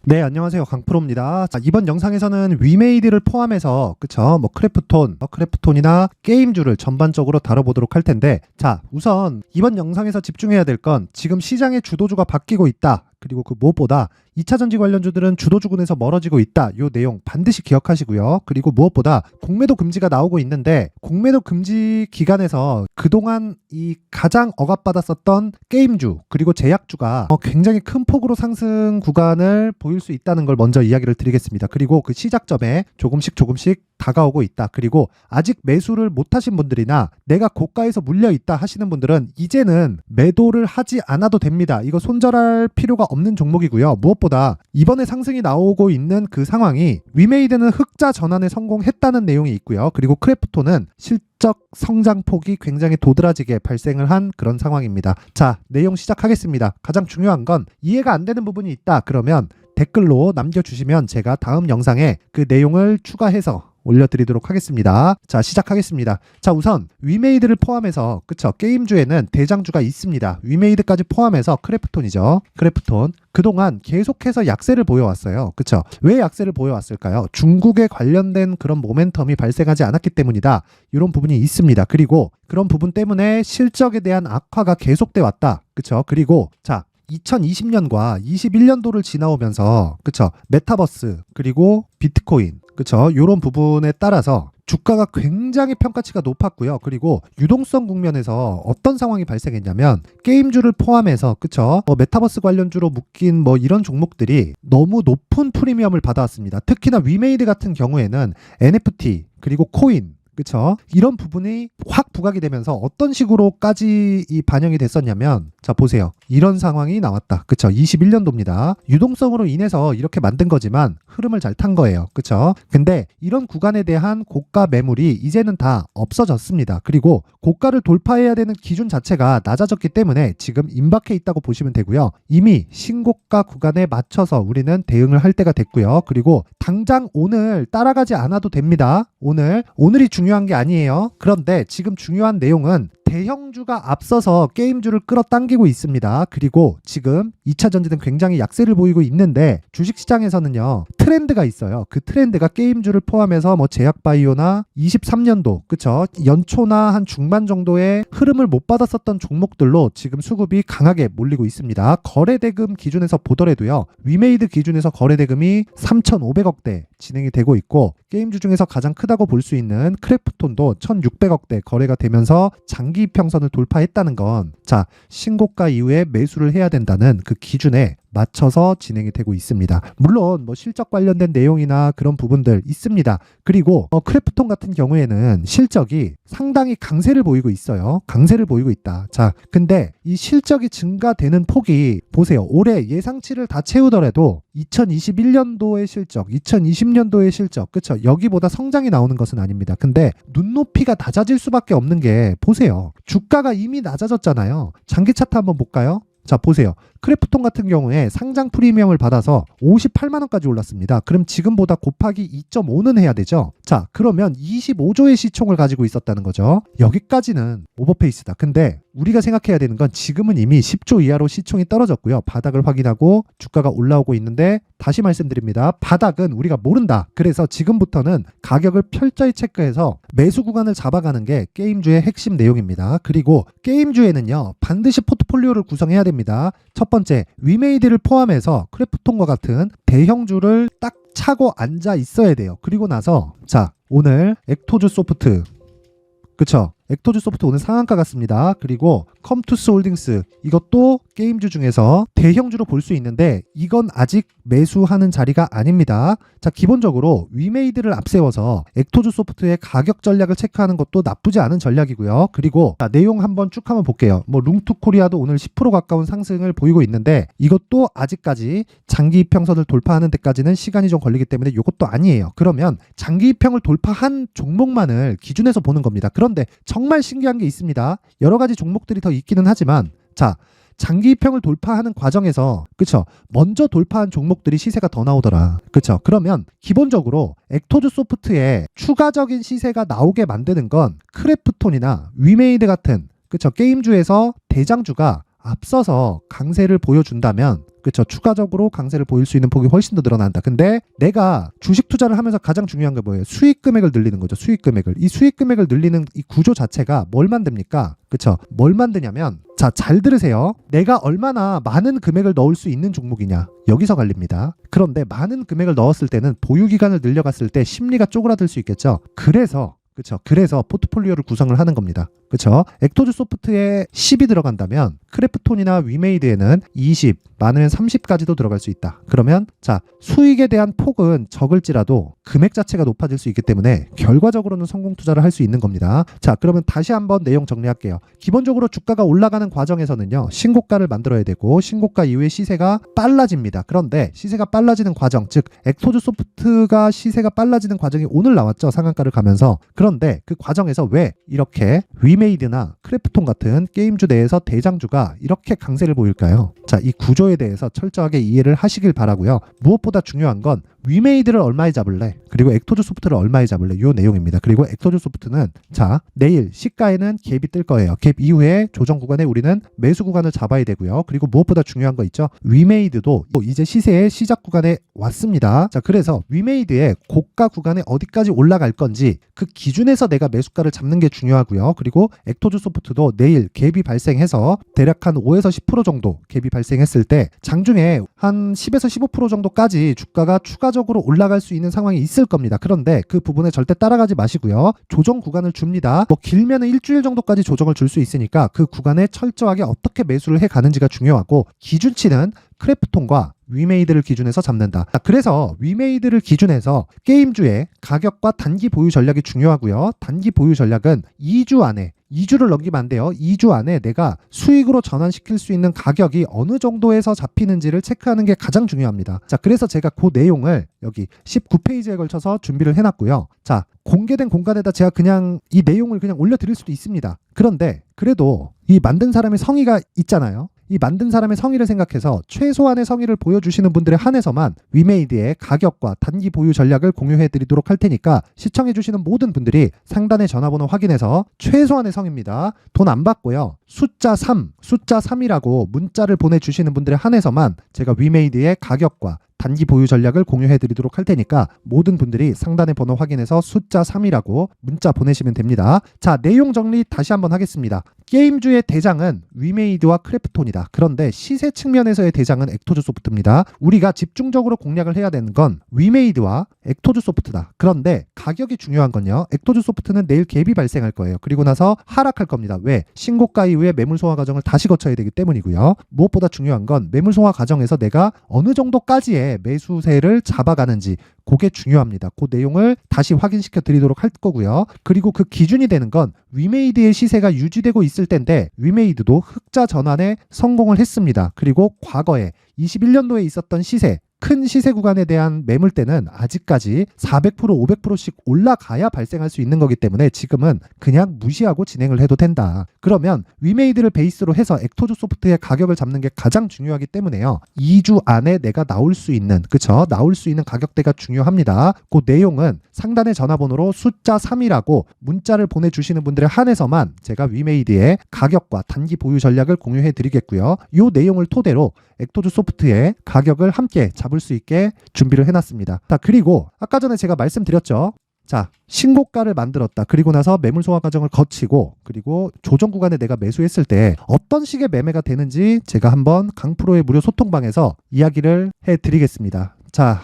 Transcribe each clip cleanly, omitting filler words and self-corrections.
네, 안녕하세요. 강프로입니다. 자, 이번 영상에서는 위메이드를 포함해서, 그쵸? 크래프톤이나 게임주를 전반적으로 다뤄보도록 할 텐데, 자, 우선 이번 영상에서 집중해야 될 건 지금 시장의 주도주가 바뀌고 있다. 그리고 그 무엇보다 2차전지 관련주들은 주도주군에서 멀어지고 있다. 요 내용 반드시 기억하시고요. 그리고 무엇보다 공매도 금지가 나오고 있는데 공매도 금지 기간에서 그동안 이 가장 억압받았었던 게임주 그리고 제약주가 굉장히 큰 폭으로 상승 구간을 보일 수 있다는 걸 먼저 이야기를 드리겠습니다. 그리고 그 시작점에 조금씩 다가오고 있다. 그리고 아직 매수를 못하신 분들이나 내가 고가에서 물려있다 하시는 분들은 이제는 매도를 하지 않아도 됩니다. 이거 손절할 필요가 없는 종목이고요. 무엇보다 이번에 상승이 나오고 있는 그 상황이 위메이드는 흑자 전환에 성공했다는 내용이 있고요. 그리고 크래프톤은 실적 성장폭이 굉장히 도드라지게 발생을 한 그런 상황입니다. 자, 내용 시작하겠습니다. 가장 중요한 건 이해가 안 되는 부분이 있다. 그러면 댓글로 남겨주시면 제가 다음 영상에 그 내용을 추가해서 올려드리도록 하겠습니다. 자, 시작하겠습니다. 자, 우선 위메이드를 포함해서 그쵸, 게임주에는 대장주가 있습니다. 위메이드까지 포함해서 크래프톤이죠. 크래프톤 그동안 계속해서 약세를 보여왔어요. 그쵸? 왜 약세를 보여왔을까요? 중국에 관련된 그런 모멘텀이 발생하지 않았기 때문이다. 이런 부분이 있습니다. 그리고 그런 부분 때문에 실적에 대한 악화가 계속돼 왔다. 그쵸? 그리고 자, 2020년과 21년도를 지나오면서 그쵸, 메타버스 그리고 비트코인 그쵸, 요런 부분에 따라서 주가가 굉장히 평가치가 높았고요. 그리고 유동성 국면에서 어떤 상황이 발생했냐면 게임주를 포함해서 그쵸, 메타버스 관련주로 묶인 이런 종목들이 너무 높은 프리미엄을 받아왔습니다. 특히나 위메이드 같은 경우에는 NFT 그리고 코인 그쵸? 이런 부분이 확 부각이 되면서 어떤 식으로까지 이 반영이 됐었냐면 자, 보세요. 이런 상황이 나왔다. 그쵸? 21년도입니다. 유동성으로 인해서 이렇게 만든 거지만 흐름을 잘 탄 거예요. 그쵸? 근데 이런 구간에 대한 고가 매물이 이제는 다 없어졌습니다. 그리고 고가를 돌파해야 되는 기준 자체가 낮아졌기 때문에 지금 임박해 있다고 보시면 되고요. 이미 신고가 구간에 맞춰서 우리는 대응을 할 때가 됐고요. 그리고 당장 오늘 따라가지 않아도 됩니다. 오늘이 중요한 게 아니에요. 그런데 지금 중요한 내용은 대형주가 앞서서 게임주를 끌어당기고 있습니다. 그리고 지금 2차전지는 굉장히 약세를 보이고 있는데 주식시장에서는요, 트렌드가 있어요. 그 트렌드가 게임주를 포함해서 제약바이오나 23년도 그쵸, 연초나 한 중반 정도의 흐름을 못 받았었던 종목들로 지금 수급이 강하게 몰리고 있습니다. 거래대금 기준에서 보더라도요, 위메이드 기준에서 거래대금이 3,500억대 진행이 되고 있고 게임주 중에서 가장 크다고 볼 수 있는 크래프톤도 1,600억대 거래가 되면서 장기 이평선을 돌파했다는 건 자, 신고가 이후에 매수를 해야 된다는 그 기준에 맞춰서 진행이 되고 있습니다. 물론 실적 관련된 내용이나 그런 부분들 있습니다. 그리고 크래프톤 같은 경우에는 실적이 상당히 강세를 보이고 있어요. 강세를 보이고 있다. 자, 근데 이 실적이 증가되는 폭이 보세요. 올해 예상치를 다 채우더라도 2021년도의 실적, 2020년도의 실적, 그쵸? 여기보다 성장이 나오는 것은 아닙니다. 근데 눈높이가 낮아질 수밖에 없는 게 보세요. 주가가 이미 낮아졌잖아요. 장기 차트 한번 볼까요? 자, 보세요. 크래프톤 같은 경우에 상장 프리미엄을 받아서 58만원까지 올랐습니다. 그럼 지금보다 곱하기 2.5는 해야 되죠. 자, 그러면 25조의 시총을 가지고 있었다는 거죠. 여기까지는 오버페이스다. 근데 우리가 생각해야 되는 건 지금은 이미 10조 이하로 시총이 떨어졌고요. 바닥을 확인하고 주가가 올라오고 있는데 다시 말씀드립니다. 바닥은 우리가 모른다. 그래서 지금부터는 가격을 철저히 체크해서 매수 구간을 잡아가는 게 게임주의 핵심 내용입니다. 그리고 게임주에는요, 반드시 포트폴리오를 구성해야 됩니다. 첫 번째, 위메이드를 포함해서 크래프톤과 같은 대형주를 딱 차고 앉아 있어야 돼요. 그리고 나서 자, 오늘 엑토즈 소프트 그쵸? 엑토즈 소프트 오늘 상한가 같습니다. 그리고 컴투스 홀딩스 이것도 게임주 중에서 대형주로 볼 수 있는데 이건 아직 매수하는 자리가 아닙니다. 자, 기본적으로 위메이드를 앞세워서 엑토즈 소프트의 가격 전략을 체크하는 것도 나쁘지 않은 전략이고요. 그리고 자, 내용 한번 쭉 한번 볼게요. 룽투 코리아도 오늘 10% 가까운 상승을 보이고 있는데 이것도 아직까지 장기 이평선을 돌파하는 데까지는 시간이 좀 걸리기 때문에 이것도 아니에요. 그러면 장기 이평을 돌파한 종목만을 기준해서 보는 겁니다. 그런데 정말 신기한 게 있습니다. 여러 가지 종목들이 더 있기는 하지만 자, 장기 이평을 돌파하는 과정에서 그쵸, 먼저 돌파한 종목들이 시세가 더 나오더라. 그쵸? 그러면 기본적으로 엑토즈 소프트의 추가적인 시세가 나오게 만드는 건 크래프톤이나 위메이드 같은 그쵸, 게임주에서 대장주가 앞서서 강세를 보여준다면 그쵸? 추가적으로 강세를 보일 수 있는 폭이 훨씬 더 늘어난다. 근데 내가 주식 투자를 하면서 가장 중요한 게 뭐예요? 수익 금액을 늘리는 거죠. 수익 금액을. 이 수익 금액을 늘리는 이 구조 자체가 뭘 만듭니까? 그쵸? 뭘 만드냐면, 자, 잘 들으세요. 내가 얼마나 많은 금액을 넣을 수 있는 종목이냐. 여기서 갈립니다. 그런데 많은 금액을 넣었을 때는 보유 기간을 늘려갔을 때 심리가 쪼그라들 수 있겠죠. 그래서 포트폴리오를 구성을 하는 겁니다. 그쵸? 엑토즈 소프트에 10이 들어간다면 크래프톤이나 위메이드에는 20, 많으면 30까지도 들어갈 수 있다. 그러면 자, 수익에 대한 폭은 적을지라도 금액 자체가 높아질 수 있기 때문에 결과적으로는 성공 투자를 할 수 있는 겁니다. 자, 그러면 다시 한번 내용 정리할게요. 기본적으로 주가가 올라가는 과정에서는요, 신고가를 만들어야 되고 신고가 이후에 시세가 빨라집니다. 그런데 시세가 빨라지는 과정, 즉 엑토즈 소프트가 시세가 빨라지는 과정이 오늘 나왔죠. 상한가를 가면서. 그런데 그 과정에서 왜 이렇게 위메이드나 크래프톤 같은 게임주 내에서 대장주가 이렇게 강세를 보일까요? 자, 이 구조에 대해서 철저하게 이해를 하시길 바라고요. 무엇보다 중요한 건 위메이드를 얼마에 잡을래? 그리고 엑토즈 소프트를 얼마에 잡을래? 이 내용입니다. 그리고 엑토즈 소프트는 자, 내일 시가에는 갭이 뜰 거예요. 갭 이후에 조정 구간에 우리는 매수 구간을 잡아야 되고요. 그리고 무엇보다 중요한 거 있죠? 위메이드도 이제 시세의 시작 구간에 왔습니다. 자, 그래서 위메이드의 고가 구간에 어디까지 올라갈 건지 그 기준에서 내가 매수가를 잡는 게 중요하고요. 그리고 엑토즈 소프트도 내일 갭이 발생해서 대략 한 5에서 10% 정도 갭이 발생했을 때 장중에 한 10에서 15% 정도까지 주가가 추가적으로 올라갈 수 있는 상황이 있을 겁니다. 그런데 그 부분에 절대 따라가지 마시고요. 조정 구간을 줍니다. 뭐 길면은 일주일 정도까지 조정을 줄 수 있으니까 그 구간에 철저하게 어떻게 매수를 해 가는지가 중요하고, 기준치는 크래프톤과 위메이드를 기준해서 잡는다. 그래서 위메이드를 기준해서 게임주의 가격과 단기 보유 전략이 중요하고요. 단기 보유 전략은 2주 안에, 2주를 넘기면 안 돼요. 2주 안에 내가 수익으로 전환시킬 수 있는 가격이 어느 정도에서 잡히는지를 체크하는 게 가장 중요합니다. 자, 그래서 제가 그 내용을 여기 19페이지에 걸쳐서 준비를 해놨고요. 자, 공개된 공간에다 제가 그냥 이 내용을 그냥 올려드릴 수도 있습니다. 그런데 그래도 이 만든 사람의 성의가 있잖아요. 이 만든 사람의 성의를 생각해서 최소한의 성의를 보여주시는 분들에 한해서만 위메이드의 가격과 단기 보유 전략을 공유해드리도록 할 테니까 시청해주시는 모든 분들이 상단의 전화번호 확인해서 최소한의 성의입니다. 돈 안 받고요. 숫자 3이라고 문자를 보내주시는 분들에 한해서만 제가 위메이드의 가격과 단기 보유 전략을 공유해드리도록 할 테니까 모든 분들이 상단의 번호 확인해서 숫자 3이라고 문자 보내시면 됩니다. 자, 내용 정리 다시 한번 하겠습니다. 게임주의 대장은 위메이드와 크래프톤이다. 그런데 시세 측면에서의 대장은 엑토즈 소프트입니다. 우리가 집중적으로 공략을 해야 되는 건 위메이드와 엑토즈 소프트다. 그런데 가격이 중요한 건요, 엑토즈 소프트는 내일 갭이 발생할 거예요. 그리고 나서 하락할 겁니다. 왜? 신고가 이후에 매물 소화 과정을 다시 거쳐야 되기 때문이고요. 무엇보다 중요한 건 매물 소화 과정에서 내가 어느 정도까지의 매수세를 잡아가는지, 그게 중요합니다. 그 내용을 다시 확인시켜 드리도록 할 거고요. 그리고 그 기준이 되는 건 위메이드의 시세가 유지되고 있을 텐데 위메이드도 흑자 전환에 성공을 했습니다. 그리고 과거에 21년도에 있었던 시세, 큰 시세 구간에 대한 매물대는 아직까지 400%, 500%씩 올라가야 발생할 수 있는 거기 때문에 지금은 그냥 무시하고 진행을 해도 된다. 그러면 위메이드를 베이스로 해서 엑토즈 소프트의 가격을 잡는 게 가장 중요하기 때문에요. 2주 안에 내가 나올 수 있는 가격대가 중요합니다. 그 내용은 상단의 전화번호로 숫자 3이라고 문자를 보내주시는 분들에 한해서만 제가 위메이드의 가격과 단기 보유 전략을 공유해 드리겠고요. 이 내용을 토대로 엑토즈 소프트의 가격을 함께 잡을 수 있게 준비를 해놨습니다. 자, 그리고 아까 전에 제가 말씀드렸죠. 자, 신고가를 만들었다. 그리고 나서 매물 소화 과정을 거치고 그리고 조정 구간에 내가 매수했을 때 어떤 식의 매매가 되는지 제가 한번 강프로의 무료 소통방에서 이야기를 해드리겠습니다. 자,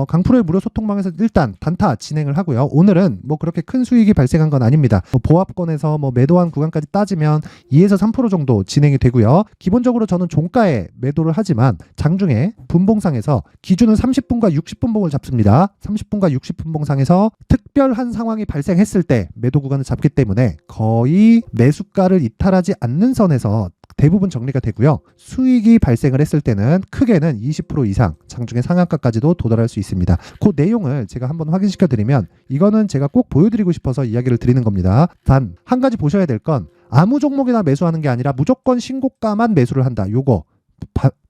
강프로의 무료 소통방에서 일단 단타 진행을 하고요. 오늘은 뭐 그렇게 큰 수익이 발생한 건 아닙니다. 보합권에서 매도한 구간까지 따지면 2에서 3% 정도 진행이 되고요. 기본적으로 저는 종가에 매도를 하지만 장중에 분봉상에서 기준은 30분과 60분봉을 잡습니다. 30분과 60분봉상에서 특별한 상황이 발생했을 때 매도 구간을 잡기 때문에 거의 매수가를 이탈하지 않는 선에서 대부분 정리가 되고요. 수익이 발생을 했을 때는 크게는 20% 이상 장중에 상한가까지도 도달할 수 있습니다. 그 내용을 제가 한번 확인시켜 드리면 이거는 제가 꼭 보여드리고 싶어서 이야기를 드리는 겁니다. 단 한 가지 보셔야 될 건 아무 종목이나 매수하는 게 아니라 무조건 신고가만 매수를 한다. 요거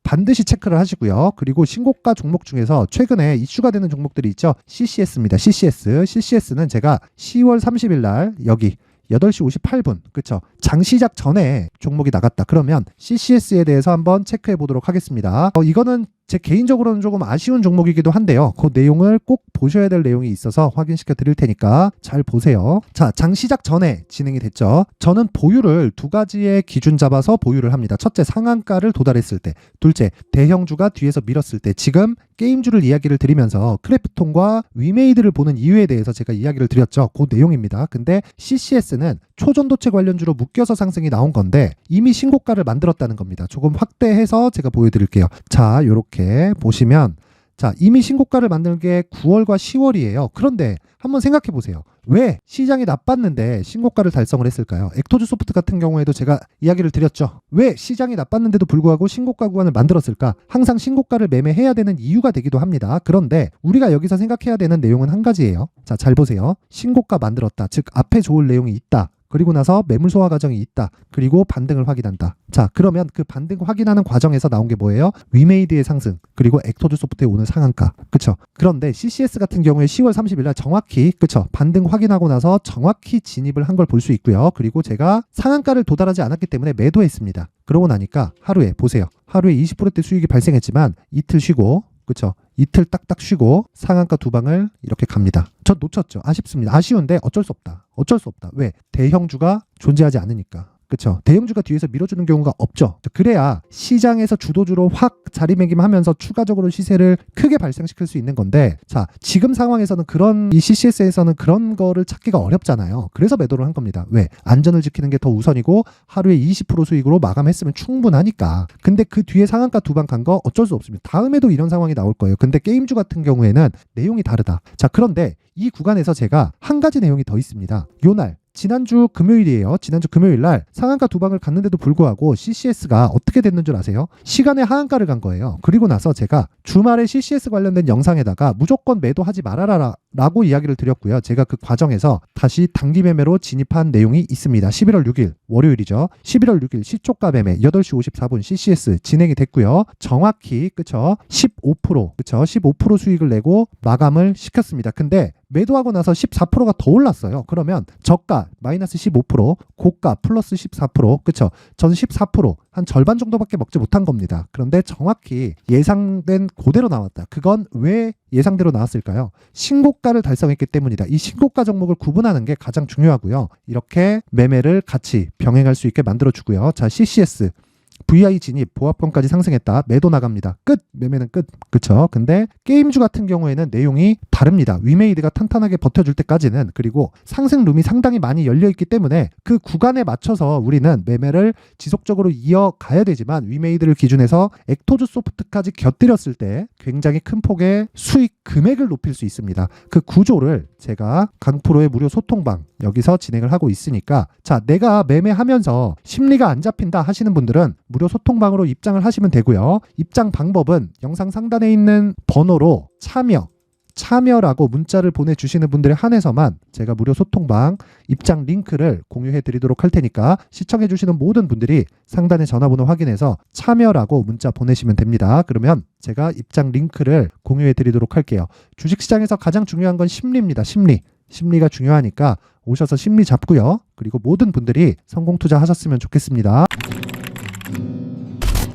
반드시 체크를 하시고요. 그리고 신고가 종목 중에서 최근에 이슈가 되는 종목들이 있죠. CCS입니다. CCS는 제가 10월 30일 날 여기 8시 58분 그쵸? 장 시작 전에 종목이 나갔다. 그러면 CCS에 대해서 한번 체크해 보도록 하겠습니다. 이거는 제 개인적으로는 조금 아쉬운 종목이기도 한데요. 그 내용을 꼭 보셔야 될 내용이 있어서 확인시켜 드릴 테니까 잘 보세요. 자, 장 시작 전에 진행이 됐죠. 저는 보유를 두 가지의 기준 잡아서 보유를 합니다. 첫째, 상한가를 도달했을 때. 둘째, 대형주가 뒤에서 밀었을 때. 지금 게임주를 이야기를 드리면서 크래프톤과 위메이드를 보는 이유에 대해서 제가 이야기를 드렸죠. 그 내용입니다. 근데 CCS는 초전도체 관련주로 묶여서 상승이 나온 건데 이미 신고가를 만들었다는 겁니다. 조금 확대해서 제가 보여드릴게요. 자, 요렇게 보시면 자, 이미 신고가를 만든 게 9월과 10월이에요. 그런데 한번 생각해 보세요. 왜 시장이 나빴는데 신고가를 달성을 했을까요? 액토즈 소프트 같은 경우에도 제가 이야기를 드렸죠. 왜 시장이 나빴는데도 불구하고 신고가 구간을 만들었을까? 항상 신고가를 매매해야 되는 이유가 되기도 합니다. 그런데 우리가 여기서 생각해야 되는 내용은 한 가지예요. 자, 잘 보세요. 신고가 만들었다. 즉 앞에 좋을 내용이 있다. 그리고 나서 매물 소화 과정이 있다. 그리고 반등을 확인한다. 자, 그러면 그 반등 확인하는 과정에서 나온 게 뭐예요? 위메이드의 상승, 그리고 액토즈 소프트의 오는 상한가. 그쵸? 그런데 CCS 같은 경우에 10월 30일 날 정확히, 그쵸? 반등 확인하고 나서 정확히 진입을 한 걸 볼 수 있고요. 그리고 제가 상한가를 도달하지 않았기 때문에 매도했습니다. 그러고 나니까 하루에 보세요. 하루에 20%대 수익이 발생했지만 이틀 쉬고, 그쵸? 이틀 딱딱 쉬고 상한가 두 방을 이렇게 갑니다. 전 놓쳤죠. 아쉽습니다. 아쉬운데 어쩔 수 없다. 어쩔 수 없다. 왜? 대형주가 존재하지 않으니까. 그쵸? 대형주가 뒤에서 밀어주는 경우가 없죠. 그래야 시장에서 주도주로 확 자리매김하면서 추가적으로 시세를 크게 발생시킬 수 있는 건데, 자, 지금 상황에서는 이 CCS에서는 그런 거를 찾기가 어렵잖아요. 그래서 매도를 한 겁니다. 왜? 안전을 지키는 게 더 우선이고 하루에 20% 수익으로 마감했으면 충분하니까. 근데 그 뒤에 상한가 두 방 간 거 어쩔 수 없습니다. 다음에도 이런 상황이 나올 거예요. 근데 게임주 같은 경우에는 내용이 다르다. 자, 그런데 이 구간에서 제가 한 가지 내용이 더 있습니다. 요날 지난주 금요일이에요. 지난주 금요일 날 상한가 두 방을 갔는데도 불구하고 CCS가 어떻게 됐는 줄 아세요? 시간에 하한가를 간 거예요. 그리고 나서 제가 주말에 CCS 관련된 영상에다가 무조건 매도하지 말아라 라고 이야기를 드렸고요. 제가 그 과정에서 다시 단기 매매로 진입한 내용이 있습니다. 11월 6일 월요일이죠. 11월 6일 시초가 매매 8시 54분 CCS 진행이 됐고요. 정확히 그쵸? 15% 그쵸? 15% 수익을 내고 마감을 시켰습니다. 근데 매도하고 나서 14%가 더 올랐어요. 그러면 저가 마이너스 15%, 고가 플러스 14%, 그쵸? 전 14%, 한 절반 정도밖에 먹지 못한 겁니다. 그런데 정확히 예상된 그대로 나왔다. 그건 왜 예상대로 나왔을까요? 신고가를 달성했기 때문이다. 이 신고가 종목을 구분하는 게 가장 중요하고요. 이렇게 매매를 같이 병행할 수 있게 만들어주고요. 자, CCS. VI 진입, 보합권까지 상승했다. 매도 나갑니다. 끝! 매매는 끝. 그쵸? 근데 게임주 같은 경우에는 내용이 다릅니다. 위메이드가 탄탄하게 버텨줄 때까지는, 그리고 상승룸이 상당히 많이 열려있기 때문에 그 구간에 맞춰서 우리는 매매를 지속적으로 이어가야 되지만 위메이드를 기준해서 액토즈 소프트까지 곁들였을 때 굉장히 큰 폭의 수익 금액을 높일 수 있습니다. 그 구조를 제가 강프로의 무료 소통방 여기서 진행을 하고 있으니까, 자, 내가 매매하면서 심리가 안 잡힌다 하시는 분들은 무료 소통방으로 입장을 하시면 되고요. 입장 방법은 영상 상단에 있는 번호로 참여라고 문자를 보내주시는 분들에 한해서만 제가 무료 소통방 입장 링크를 공유해 드리도록 할 테니까 시청해 주시는 모든 분들이 상단의 전화번호 확인해서 참여라고 문자 보내시면 됩니다. 그러면 제가 입장 링크를 공유해 드리도록 할게요. 주식시장에서 가장 중요한 건 심리입니다. 심리가 중요하니까 오셔서 심리 잡고요. 그리고 모든 분들이 성공 투자하셨으면 좋겠습니다.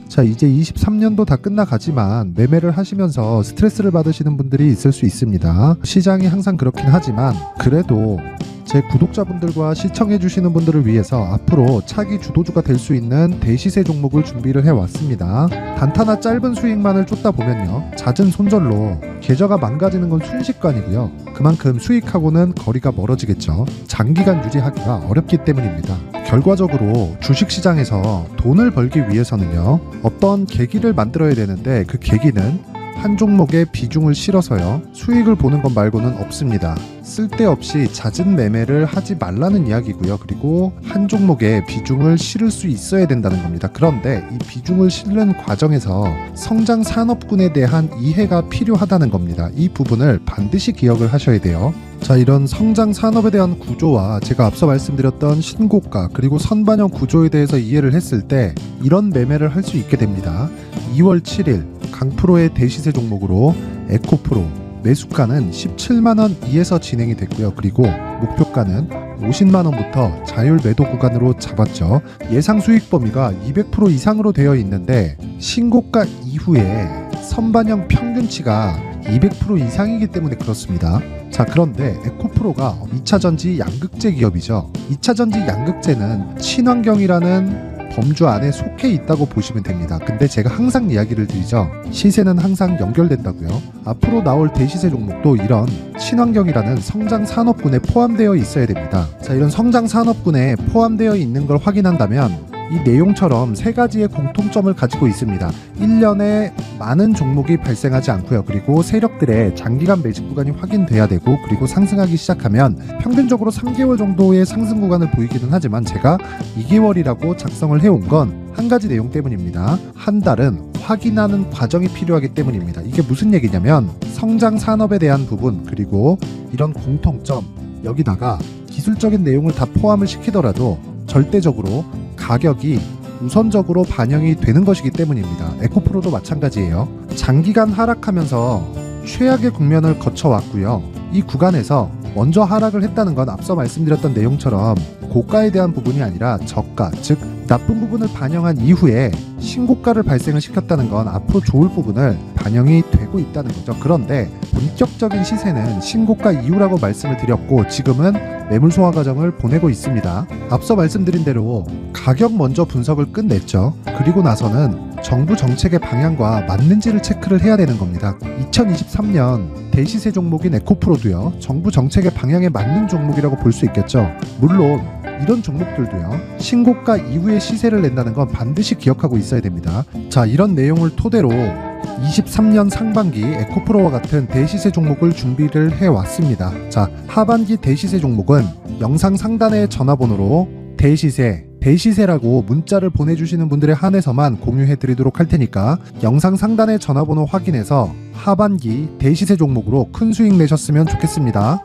자, 이제 23년도 다 끝나가지만 매매를 하시면서 스트레스를 받으시는 분들이 있을 수 있습니다. 시장이 항상 그렇긴 하지만 그래도 제 구독자분들과 시청해주시는 분들을 위해서 앞으로 차기 주도주가 될 수 있는 대시세 종목을 준비를 해왔습니다. 단타나 짧은 수익만을 쫓다 보면요, 잦은 손절로 계좌가 망가지는 건 순식간이고요. 그만큼 수익하고는 거리가 멀어지겠죠. 장기간 유지하기가 어렵기 때문입니다. 결과적으로 주식시장에서 돈을 벌기 위해서는요, 어떤 계기를 만들어야 되는데 그 계기는 한 종목에 비중을 실어서요, 수익을 보는 것 말고는 없습니다. 쓸데없이 잦은 매매를 하지 말라는 이야기고요. 그리고 한 종목에 비중을 실을 수 있어야 된다는 겁니다. 그런데 이 비중을 실는 과정에서 성장 산업군에 대한 이해가 필요하다는 겁니다. 이 부분을 반드시 기억을 하셔야 돼요. 자, 이런 성장 산업에 대한 구조와 제가 앞서 말씀드렸던 신고가 그리고 선반영 구조에 대해서 이해를 했을 때 이런 매매를 할 수 있게 됩니다. 2월 7일 강프로의 대시세 종목으로 에코프로 매수가는 17만원 이에서 진행이 됐고요. 그리고 목표가는 50만원부터 자율 매도 구간으로 잡았죠. 예상 수익 범위가 200% 이상으로 되어 있는데 신고가 이후에 선반영 평균치가 200% 이상이기 때문에 그렇습니다. 자, 그런데 에코프로가 2차전지 양극재 기업이죠. 2차전지 양극재는 친환경이라는 범주 안에 속해 있다고 보시면 됩니다. 근데 제가 항상 이야기를 드리죠. 시세는 항상 연결된다고요. 앞으로 나올 대시세 종목도 이런 친환경이라는 성장 산업군에 포함되어 있어야 됩니다. 자, 이런 성장 산업군에 포함되어 있는 걸 확인한다면 이 내용처럼 세 가지의 공통점을 가지고 있습니다. 1년에 많은 종목이 발생하지 않고요. 그리고 세력들의 장기간 매집 구간이 확인돼야 되고, 그리고 상승하기 시작하면 평균적으로 3개월 정도의 상승 구간을 보이기는 하지만 제가 2개월이라고 작성을 해온 건 한 가지 내용 때문입니다. 한 달은 확인하는 과정이 필요하기 때문입니다. 이게 무슨 얘기냐면 성장 산업에 대한 부분, 그리고 이런 공통점, 여기다가 기술적인 내용을 다 포함을 시키더라도 절대적으로 가격이 우선적으로 반영이 되는 것이기 때문입니다. 에코프로도 마찬가지예요. 장기간 하락하면서 최악의 국면을 거쳐왔고요. 이 구간에서 먼저 하락을 했다는 건 앞서 말씀드렸던 내용처럼 고가에 대한 부분이 아니라 저가, 즉 나쁜 부분을 반영한 이후에 신고가를 발생을 시켰다는 건 앞으로 좋을 부분을 반영이 되고 있다는 거죠. 그런데 본격적인 시세는 신고가 이후라고 말씀을 드렸고, 지금은 매물 소화 과정을 보내고 있습니다. 앞서 말씀드린 대로 가격 먼저 분석을 끝냈죠. 그리고 나서는 정부 정책의 방향과 맞는지를 체크를 해야 되는 겁니다. 2023년 대시세 종목인 에코프로도요, 정부 정책의 방향에 맞는 종목이라고 볼 수 있겠죠. 물론 이런 종목들도요, 신고가 이후에 시세를 낸다는 건 반드시 기억하고 있어야 됩니다. 자, 이런 내용을 토대로 23년 상반기 에코프로와 같은 대시세 종목을 준비를 해왔습니다. 자, 하반기 대시세 종목은 영상 상단의 전화번호로 대시세라고 문자를 보내주시는 분들에 한해서만 공유해드리도록 할 테니까 영상 상단의 전화번호 확인해서 하반기 대시세 종목으로 큰 수익 내셨으면 좋겠습니다.